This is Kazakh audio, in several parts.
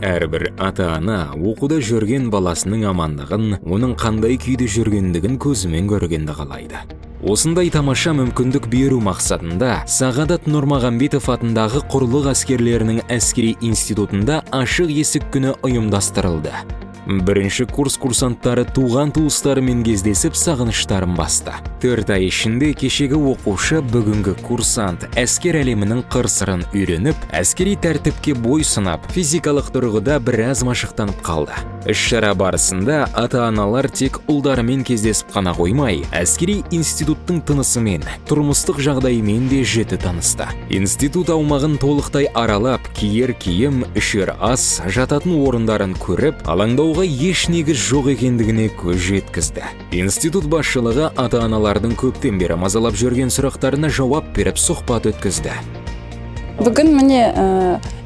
Әрбір ата-ана оқуда жүрген баласының амандығын, оның қандай күйде жүргендігін көзімен көргенді қалайды. Осындай тамаша мүмкіндік беру мақсатында Сағадат Нұрмағамбетов атындағы құрлық әскерлерінің әскери институтында ашық есік күні ұйымдастырылды. Бірінші курс курсанттары туған туыстарымен кездесіп сағыныштарын басты. 4 ай ішінде кешегі оқушы бүгінгі курсант әскер әлемінің қыр-сырын үйреніп, әскери тәртіпке бой сынап, физикалық тұрғыда біраз машықтанып қалды. Іс-шара барысында ата-аналар тек ұлдарымен кездесіп қана қоймай, әскери институттың тынысымен, тұрмыстық жағдайымен де жіті танысты. Институт аумағын толықтай аралап, киер киім, ішер ас, жататын орындарын көріп, алаңдауға еш негіз жоқ екендігіне көз жеткізді. Институт басшылығы ата-аналардың көптен бері мазалап жүрген сұрақтарына жауап беріп сұхбат өткізді. Бүгін міне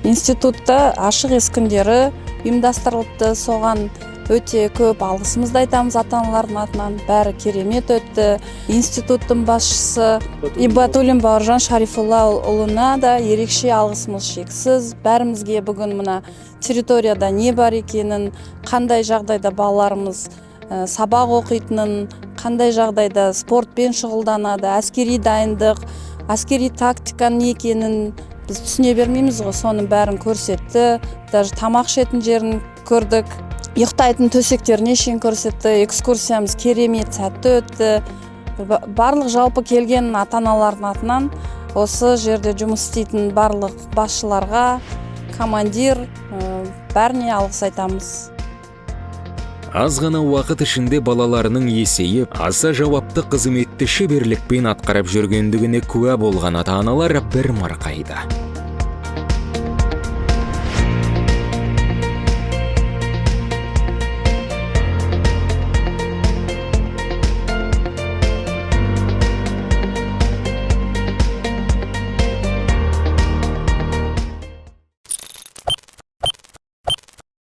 институтта ашық есік күндері ұйымдастырылыпты. Соған өте көп алғысымызды айтамыз ата-аналардың атынан. Бәрі керемет өтті. Институттың басшысы Ибатуллин Бауыржан Шарифуллаұлына да ерекше алғысымыз шексіз. Бәрімізге бүгін мына территорияда не бар екенін, қандай жағдайда балаларымыз сабақ оқитынын, қандай жағдайда спортпен шұғылданады, әскери дайындық, әскери тактика не екенін біз түсіне бермейміз ғой, соның бәрін көрсетті. Даже тамақ ішетін жерін көрдік, ұйықтайтын төсектеріне шейін көрсетті. Экскурсиямыз керемет сәтті өтті. Барлық жалпы келген ата-аналардың атынан осы жерде жұмыс істейтін барлық басшыларға, командир, бәріне алғыс айтамыз. Аз ғана уақыт ішінде балаларының есейіп, аса жауапты қызметті шеберлікпен атқарып жүргендігіне куә болған ата-аналар бір марқайды.